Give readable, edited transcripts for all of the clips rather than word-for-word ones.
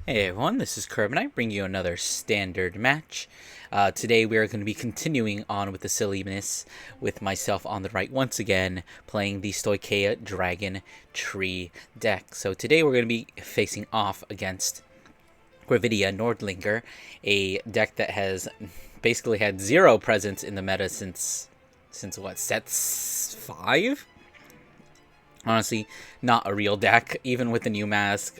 Hey everyone, this is Curb and I bring you another standard match. Today we are going to be continuing on with the silliness with myself on the right once again, playing the Stoicheia Dragontree deck. So today we're going to be facing off against Gravidia Nordlinger, a deck that has basically had zero presence in the meta since what, sets 5? Honestly, not a real deck, even with the new mask.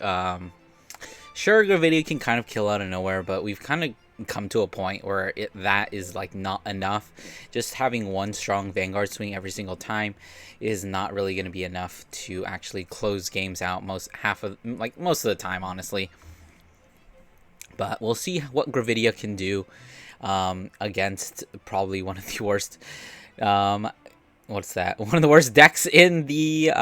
Sure, Gravidia can kind of kill out of nowhere, but we've kind of come to a point where that is like not enough. Just having one strong Vanguard swing every single time is not really going to be enough to actually close games out most of the time, honestly. But we'll see what Gravidia can do against probably one of the worst. What's that? One of the worst decks in the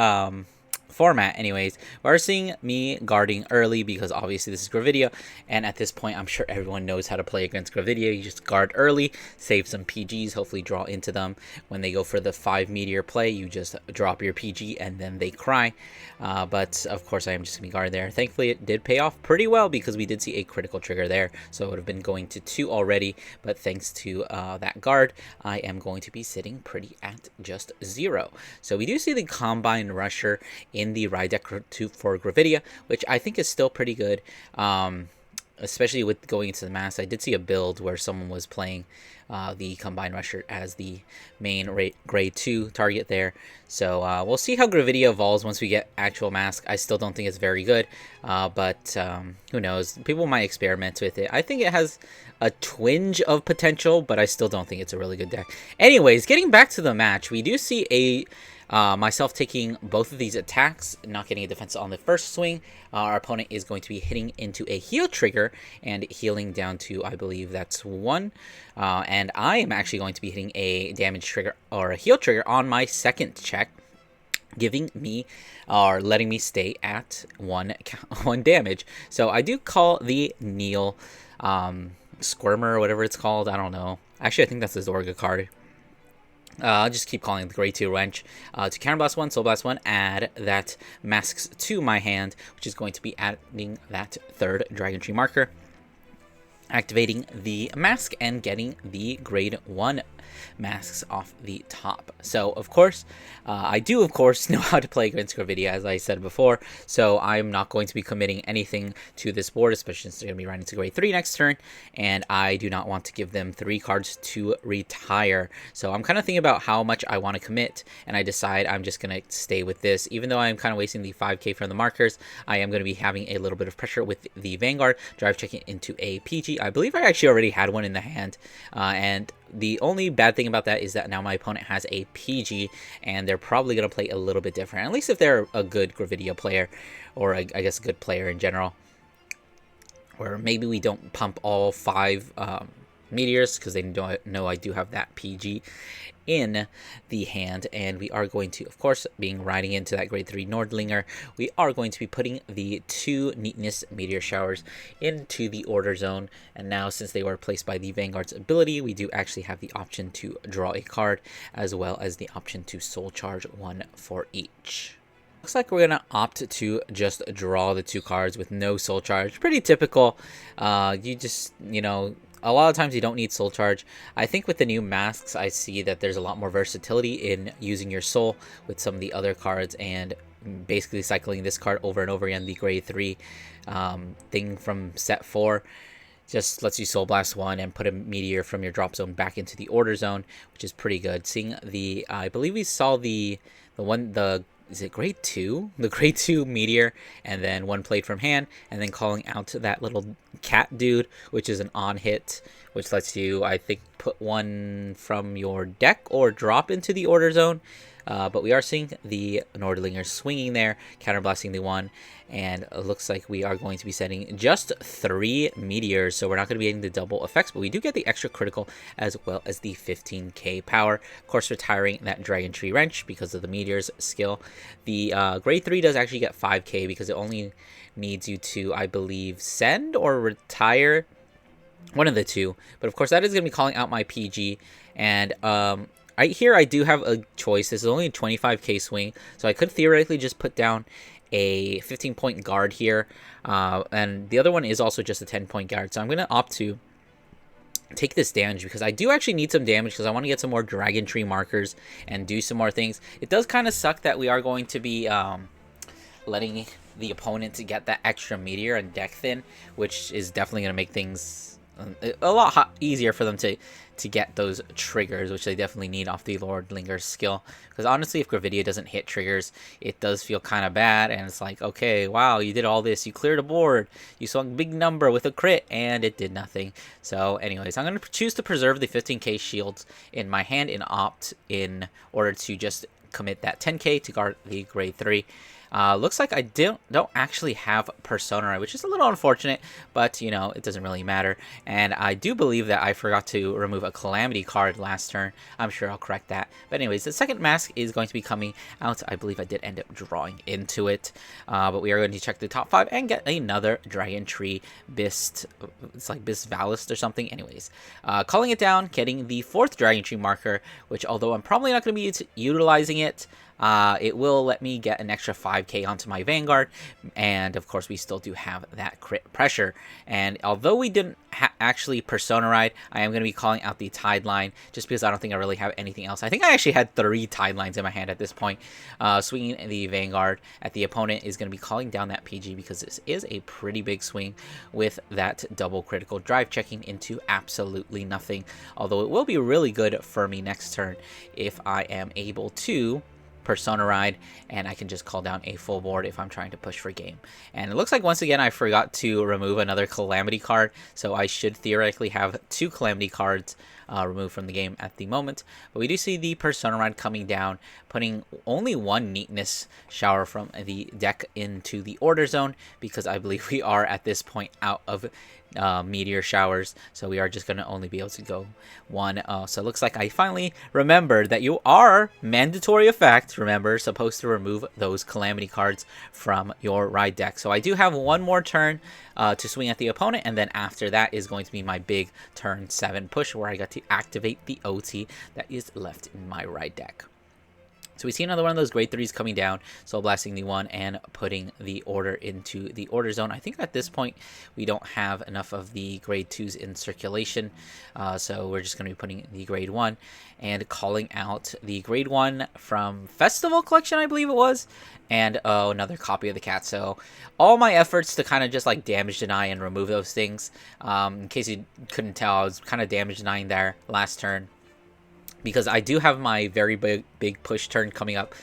format. Anyways, we're seeing me guarding early because obviously this is Gravidia, and at this point I'm sure everyone knows how to play against Gravidia. You just guard early, save some PGs, hopefully draw into them. When they go for the 5 meteor play, you just drop your PG and then they cry. But of course I am just going to guard there. Thankfully it did pay off pretty well because we did see a critical trigger there, so it would have been going to 2 already, but thanks to that guard I am going to be sitting pretty at just 0. So we do see the Combine Rusher in the ride deck for Gravidia, which I think is still pretty good, especially with going into the mass. I did see a build where someone was playing the Combine Rusher as the main grade 2 target there. So we'll see how Gravidia evolves once we get actual mask. I still don't think it's very good, but who knows? People might experiment with it. I think it has a twinge of potential, but I still don't think it's a really good deck. Anyways, getting back to the match, we do see myself taking both of these attacks, not getting a defense on the first swing. Our opponent is going to be hitting into a heal trigger and healing down to, I believe that's 1. And I am actually going to be hitting a damage trigger or a heal trigger on my second check, giving me or letting me stay at 1 damage. So I do call the Neil Squirmer or whatever it's called. I don't know. Actually, I think that's the Zorga card. I'll just keep calling it the grade 2 wrench. To counterblast 1, soul blast 1, add that masks to my hand, which is going to be adding that 3rd Dragontree marker, activating the mask and getting the grade 1 masks off the top. So of course I do of course know how to play against Gravidia, as I said before, so I'm not going to be committing anything to this board, especially since they're going to be running to grade 3 next turn, and I do not want to give them 3 cards to retire. So I'm kind of thinking about how much I want to commit, and I decide I'm just going to stay with this. Even though I'm kind of wasting the 5k from the markers, I am going to be having a little bit of pressure with the Vanguard, drive checking into a PG. I believe I actually already had one in the hand, and the only bad thing about that is that now my opponent has a PG, and they're probably going to play a little bit different, at least if they're a good Gravidia player, or I guess a good player in general. Or maybe we don't pump all 5 meteors because they don't know I do have that PG in the hand, and we are going to, of course, being riding into that grade 3 Nordlinger, we are going to be putting the 2 Neatness Meteor Showers into the order zone. And now, since they were placed by the Vanguard's ability, we do actually have the option to draw a card, as well as the option to soul charge 1 for each. Looks like we're going to opt to just draw the 2 cards with no soul charge. Pretty typical. You just, a lot of times you don't need soul charge. I think with the new masks, I see that there's a lot more versatility in using your soul with some of the other cards, and basically cycling this card over and over again. The grade 3 thing from set 4 just lets you soul blast 1 and put a meteor from your drop zone back into the order zone, which is pretty good. Seeing the, I believe we saw the is it grade 2? The grade 2 meteor, and then 1 played from hand, and then calling out to that little cat dude, which is an on hit, which lets you, I think, put 1 from your deck or drop into the order zone. But we are seeing the Nordlinger swinging there, counterblasting the 1, and it looks like we are going to be setting just 3 meteors, so we're not going to be getting the double effects, but we do get the extra critical as well as the 15k power. Of course, retiring that Dragontree wrench because of the meteors skill. The grade 3 does actually get 5k because it only needs you to, I believe, send or retire, one of the 2. But of course, that is going to be calling out my PG, and I do have a choice. This is only a 25k swing, so I could theoretically just put down a 15-point guard here, and the other one is also just a 10-point guard. So I'm going to opt to take this damage because I do actually need some damage because I want to get some more Dragontree markers and do some more things. It does kind of suck that we are going to be letting the opponent to get that extra meteor and deck thin, which is definitely going to make things a lot easier for them to get those triggers, which they definitely need off the Lord Linger's skill. Because honestly, if Gravidia doesn't hit triggers, it does feel kind of bad, and it's like, okay, wow, you did all this, you cleared a board, you swung a big number with a crit, and it did nothing. So anyways, I'm going to choose to preserve the 15k shields in my hand and opt in order to just commit that 10k to guard the grade 3. Looks like I don't actually have Persona, which is a little unfortunate, but you know, it doesn't really matter. And I do believe that I forgot to remove a Calamity card last turn. I'm sure I'll correct that. But anyways, the second mask is going to be coming out. I believe I did end up drawing into it. But we are going to check the top 5 and get another Dragontree Bist. It's like Bist Valist or something. Anyways, calling it down, getting the 4th Dragontree marker, which although I'm probably not going to be utilizing it, it will let me get an extra 5k onto my Vanguard, and of course we still do have that crit pressure. And although we didn't actually Persona Ride, I am going to be calling out the Tide Line just because I don't think I really have anything else. I think I actually had 3 Tide Lines in my hand at this point. Swinging the Vanguard at the opponent is going to be calling down that PG because this is a pretty big swing with that double critical drive checking into absolutely nothing. Although it will be really good for me next turn if I am able to Persona Ride, and I can just call down a full board if I'm trying to push for game. And it looks like once again I forgot to remove another Calamity card, so I should theoretically have 2 Calamity cards removed from the game at the moment. But we do see the Persona Ride coming down, putting only 1 Neatness Shower from the deck into the Order Zone, because I believe we are at this point out of meteor showers, so we are just going to only be able to go 1. So it looks like I finally remembered that you are, mandatory effect, remember, supposed to remove those Calamity cards from your ride deck. So I do have 1 more turn to swing at the opponent, and then after that is going to be my big turn 7 push where I got to activate the OT that is left in my ride deck. So we see another one of those grade 3s coming down, Soul Blasting the 1 and putting the order into the order zone. I think at this point we don't have enough of the grade 2s in circulation, so we're just going to be putting the grade 1 and calling out the grade 1 from Festival Collection, I believe it was, and another copy of the cat. So all my efforts to kind of just like damage deny and remove those things. In case you couldn't tell, I was kind of damage denying there last turn, because I do have my very big push turn coming up,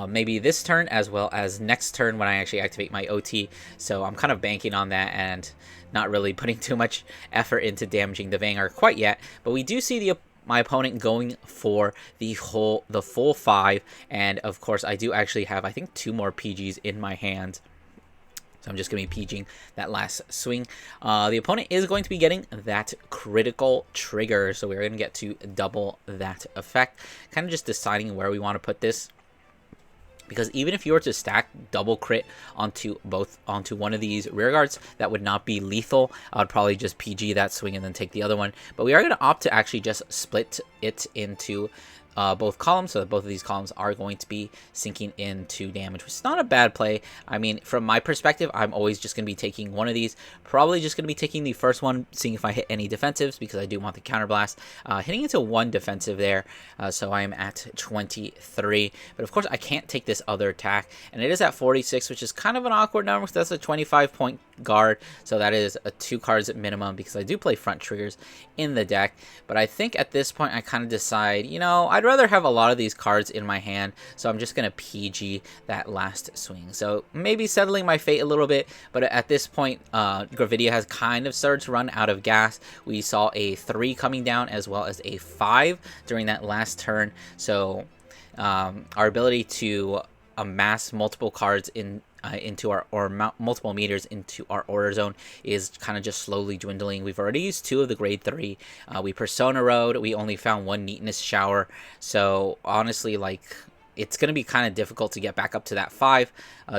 maybe this turn as well as next turn when I actually activate my OT. So I'm kind of banking on that and not really putting too much effort into damaging the Vanguard quite yet. But we do see my opponent going for the full 5, and of course I do actually have, I think, 2 more PGs in my hand. So I'm just going to be PGing that last swing. The opponent is going to be getting that critical trigger, so we're going to get to double that effect. Kind of just deciding where we want to put this, because even if you were to stack double crit onto one of these rear guards, that would not be lethal. I would probably just PG that swing and then take the other one. But we are going to opt to actually just split it into both columns, so that both of these columns are going to be sinking into damage, which is not a bad play. I mean, from my perspective, I'm always just going to be taking one of these. Probably just going to be taking the first one, seeing if I hit any defensives, because I do want the counterblast. Hitting into 1 defensive there, so I am at 23. But of course, I can't take this other attack, and it is at 46, which is kind of an awkward number, because that's a 25-point guard, so that is a 2 cards at minimum, because I do play front triggers in the deck. But I think at this point, I kind of decide, you know, I'd rather have a lot of these cards in my hand, so I'm just going to PG that last swing. So maybe settling my fate a little bit, but at this point, Gravidia has kind of started to run out of gas. We saw a 3 coming down as well as a 5 during that last turn, so our ability to amass multiple cards into our multiple meters into our order zone is kind of just slowly dwindling. We've already used 2 of the grade 3. We Persona Road. We only found 1 Neatness Shower. So honestly, like, it's going to be kind of difficult to get back up to that 5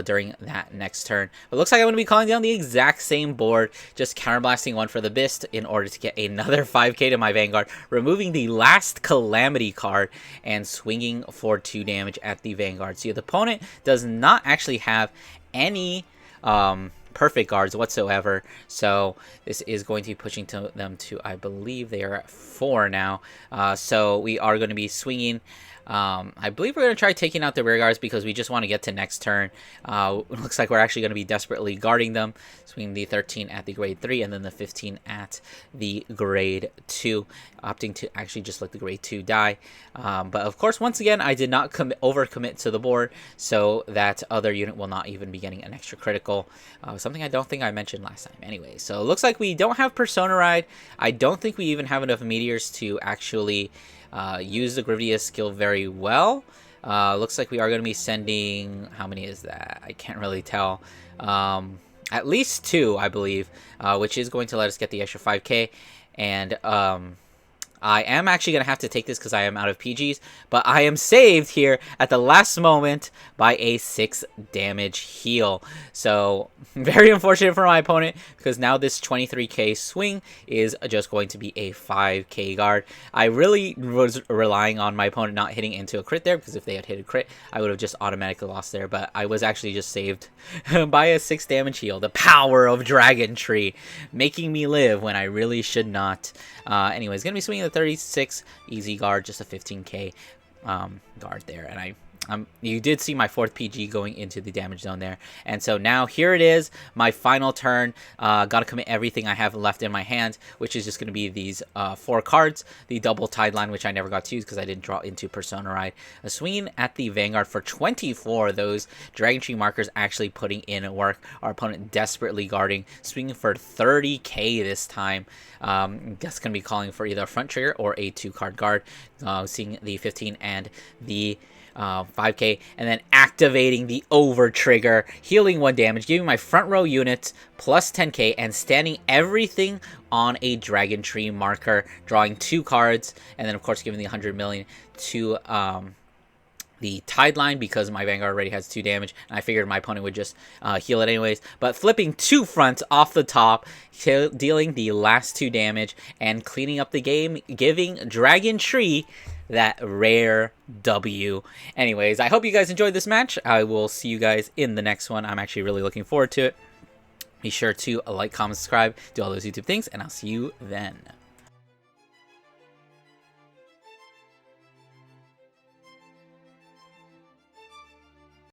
during that next turn. But it looks like I'm going to be calling down the exact same board, just counterblasting one for the Bist in order to get another 5k to my Vanguard, removing the last Calamity card, and swinging for 2 damage at the Vanguard. So the opponent does not actually have any perfect guards whatsoever, so this is going to be pushing them to, I believe they are at 4 now. So we are going to be swinging. I believe we're going to try taking out the rear guards because we just want to get to next turn. Looks like we're actually going to be desperately guarding them. Swinging the 13 at the grade 3 and then the 15 at the grade 2. Opting to actually just let the grade 2 die. But of course, once again, I did not overcommit to the board, so that other unit will not even be getting an extra critical. Something I don't think I mentioned last time anyway. So it looks like we don't have Persona Ride. I don't think we even have enough meteors to actually use the Gravidia skill very well. Looks like we are going to be sending, how many is that? I can't really tell. At least 2, I believe, which is going to let us get the extra 5k. And I am actually going to have to take this because I am out of PGs, but I am saved here at the last moment by a 6 damage heal. So very unfortunate for my opponent, because now this 23k swing is just going to be a 5k guard. I really was relying on my opponent not hitting into a crit there, because if they had hit a crit, I would have just automatically lost there, but I was actually just saved by a 6 damage heal. The power of Dragontree, making me live when I really should not. Anyways, going to be swinging the 36 easy guard, just a 15k guard there, and you did see my 4th PG going into the damage zone there. And so now here it is, my final turn. Gotta commit everything I have left in my hand, which is just going to be these 4 cards. The double tide line, which I never got to use because I didn't draw into Persona Ride. A swinging at the Vanguard for 24. Those Dragontree markers actually putting in work. Our opponent desperately guarding. Swinging for 30k this time. That's going to be calling for either a front trigger or a 2-card guard. Seeing the 15 and the 5k, and then activating the over trigger, healing 1 damage, giving my front row units plus 10k, and standing everything on a Dragontree marker, drawing 2 cards, and then of course giving the 100 million to the tide line because my Vanguard already has 2 damage, and I figured my opponent would just heal it anyways. But flipping 2 fronts off the top, dealing the last 2 damage, and cleaning up the game, giving Dragontree that rare W. Anyways, I hope you guys enjoyed this match. I will see you guys in the next one. I'm actually really looking forward to it. Be sure to like, comment, subscribe, do all those YouTube things, and I'll see you then.